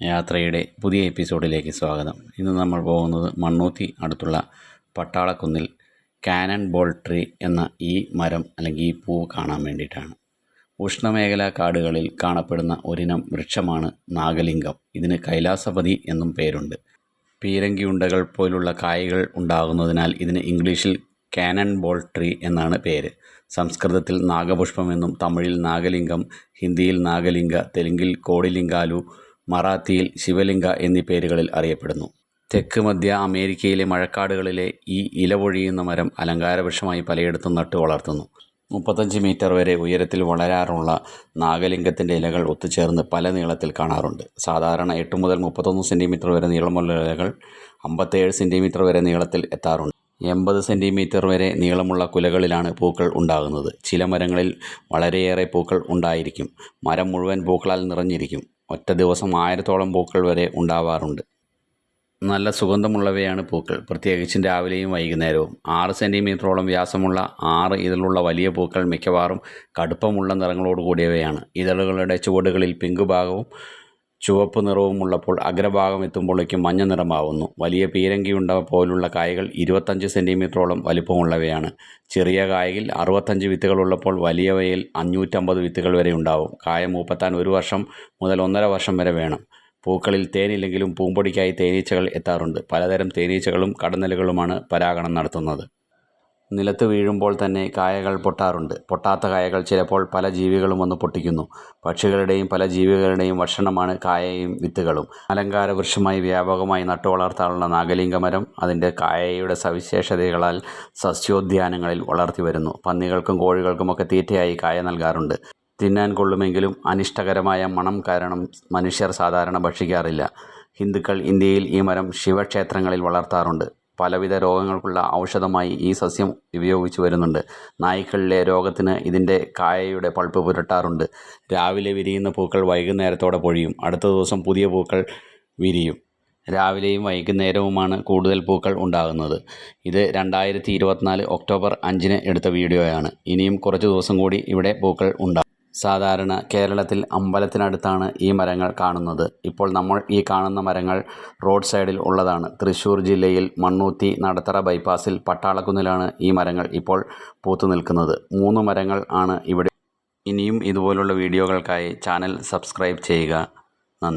യാത്രയുടെ പുതിയ എപ്പിസോഡിലേക്ക് സ്വാഗതം. ഇന്ന് നമ്മൾ പോകുന്നത് മണ്ണൂത്തി അടുത്തുള്ള പട്ടാളക്കുന്നിൽ കാനൺ ബോൾ ട്രീ എന്ന ഈ മരം അല്ലെങ്കിൽ ഈ പൂവ് കാണാൻ വേണ്ടിയിട്ടാണ്. ഉഷ്ണമേഖലാ കാടുകളിൽ കാണപ്പെടുന്ന ഒരിനം വൃക്ഷമാണ് നാഗലിംഗം. ഇതിന് കൈലാസപതി എന്നും പേരുണ്ട്. പീരങ്കിയുണ്ടകൾ പോലുള്ള കായ്കൾ ഉണ്ടാകുന്നതിനാൽ ഇതിന് ഇംഗ്ലീഷിൽ കാനൺ ബോൾ ട്രീ എന്നാണ് പേര്. സംസ്കൃതത്തിൽ നാഗപുഷ്പം എന്നും തമിഴിൽ നാഗലിംഗം, ഹിന്ദിയിൽ നാഗലിംഗ, തെലുങ്കിൽ കോടിലിംഗാലു, മറാത്തിയിൽ ശിവലിംഗ എന്നീ പേരുകളിൽ അറിയപ്പെടുന്നു. തെക്ക് മധ്യ അമേരിക്കയിലെ മഴക്കാടുകളിലെ ഈ ഇലപൊഴിയുന്ന മരം അലങ്കാര വൃക്ഷമായി പലയിടത്തും നട്ടു വളർത്തുന്നു. 35 മീറ്റർ വരെ ഉയരത്തിൽ വളരാറുള്ള നാഗലിംഗത്തിൻ്റെ ഇലകൾ ഒത്തുചേർന്ന് പല നീളത്തിൽ കാണാറുണ്ട്. സാധാരണ 8 മുതൽ 31 സെൻറ്റിമീറ്റർ വരെ നീളമുള്ള ഇലകൾ 57 സെൻറ്റിമീറ്റർ വരെ നീളത്തിൽ എത്താറുണ്ട്. 80 സെൻറ്റിമീറ്റർ വരെ നീളമുള്ള കുലകളിലാണ് പൂക്കൾ ഉണ്ടാകുന്നത്. ചില മരങ്ങളിൽ വളരെയേറെ പൂക്കൾ ഉണ്ടായിരിക്കും. മരം മുഴുവൻ പൂക്കളാൽ നിറഞ്ഞിരിക്കും. ഒറ്റ ദിവസം 1000ഓളം പൂക്കൾ വരെ ഉണ്ടാവാറുണ്ട്. നല്ല സുഗന്ധമുള്ളവയാണ് പൂക്കൾ, പ്രത്യേകിച്ചും രാവിലെയും വൈകുന്നേരവും. 6 സെൻറ്റിമീറ്ററോളം വ്യാസമുള്ള 6 ഇതളുള്ള വലിയ പൂക്കൾ മിക്കവാറും കടുപ്പമുള്ള നിറങ്ങളോട് കൂടിയവയാണ്. ഇതളുകളുടെ ചുവടുകളിൽ പിങ്ക് ഭാഗവും ചുവപ്പ് നിറവും ഉള്ളപ്പോൾ അഗ്രഭാഗം എത്തുമ്പോഴേക്കും മഞ്ഞ നിറമാവുന്നു. വലിയ പീരങ്കിയുണ്ട പോലുള്ള കായകൾ 25 സെൻറ്റിമീറ്ററോളം വലിപ്പമുള്ളവയാണ്. ചെറിയ കായയിൽ 65 വിത്തുകളുള്ളപ്പോൾ വലിയവയിൽ 550 വിത്തുകൾ വരെ ഉണ്ടാവും. കായ മൂപ്പെത്താൻ 1 വർഷം മുതൽ 1.5 വർഷം വരെ വേണം. പൂക്കളിൽ തേനില്ലെങ്കിലും പൂമ്പൊടിക്കായി തേനീച്ചകൾ എത്താറുണ്ട്. പലതരം തേനീച്ചകളും കടന്നലുകളുമാണ് പരാഗണം നടത്തുന്നത്. നിലത്ത് വീഴുമ്പോൾ തന്നെ കായകൾ പൊട്ടാറുണ്ട്. പൊട്ടാത്ത കായകൾ ചിലപ്പോൾ പല ജീവികളും വന്ന് പൊട്ടിക്കുന്നു. പക്ഷികളുടെയും പല ജീവികളുടെയും ഭക്ഷണമാണ് കായയും വിത്തുകളും. അലങ്കാര വൃക്ഷമായി വ്യാപകമായി നട്ടു വളർത്താനുള്ള നാഗലിംഗമരം അതിൻ്റെ കായയുടെ സവിശേഷതകളാൽ സസ്യോദ്യാനങ്ങളിൽ വളർത്തി വരുന്നു. പന്നികൾക്കും കോഴികൾക്കുമൊക്കെ തീറ്റയായി കായ നൽകാറുണ്ട്. തിന്നാൻ കൊള്ളുമെങ്കിലും അനിഷ്ടകരമായ മണം കാരണം മനുഷ്യർ സാധാരണ ഭക്ഷിക്കാറില്ല. ഹിന്ദുക്കൾ ഇന്ത്യയിൽ ഈ മരം ശിവക്ഷേത്രങ്ങളിൽ വളർത്താറുണ്ട്. പലവിധ രോഗങ്ങൾക്കുള്ള ഔഷധമായി ഈ സസ്യം ഉപയോഗിച്ചു വരുന്നുണ്ട്. നായ്ക്കളിലെ രോഗത്തിന് ഇതിൻ്റെ കായയുടെ പൾപ്പ് പുരട്ടാറുണ്ട്. രാവിലെ വിരിയുന്ന പൂക്കൾ വൈകുന്നേരത്തോടെ പൊഴിയും. അടുത്ത ദിവസം പുതിയ പൂക്കൾ വിരിയും. രാവിലെയും വൈകുന്നേരവുമാണ് കൂടുതൽ പൂക്കൾ ഉണ്ടാകുന്നത്. ഇത് 2024 ഒക്ടോബർ 5 എടുത്ത വീഡിയോയാണ്. ഇനിയും കുറച്ച് ദിവസം കൂടി ഇവിടെ പൂക്കൾ ഉണ്ടാകും. സാധാരണ കേരളത്തിൽ അമ്പലത്തിനടുത്താണ് ഈ മരങ്ങൾ കാണുന്നത്. ഇപ്പോൾ നമ്മൾ ഈ കാണുന്ന മരങ്ങൾ റോഡ് സൈഡിൽ ഉള്ളതാണ്. തൃശ്ശൂർ ജില്ലയിൽ മണ്ണൂത്തി നടത്തറ ബൈപ്പാസിൽ പട്ടാളക്കുന്നിലാണ് ഈ മരങ്ങൾ ഇപ്പോൾ പൂത്തു നിൽക്കുന്നത്. 3 മരങ്ങൾ ആണ് ഇവിടെ. ഇനിയും ഇതുപോലുള്ള വീഡിയോകൾക്കായി ചാനൽ സബ്സ്ക്രൈബ് ചെയ്യുക.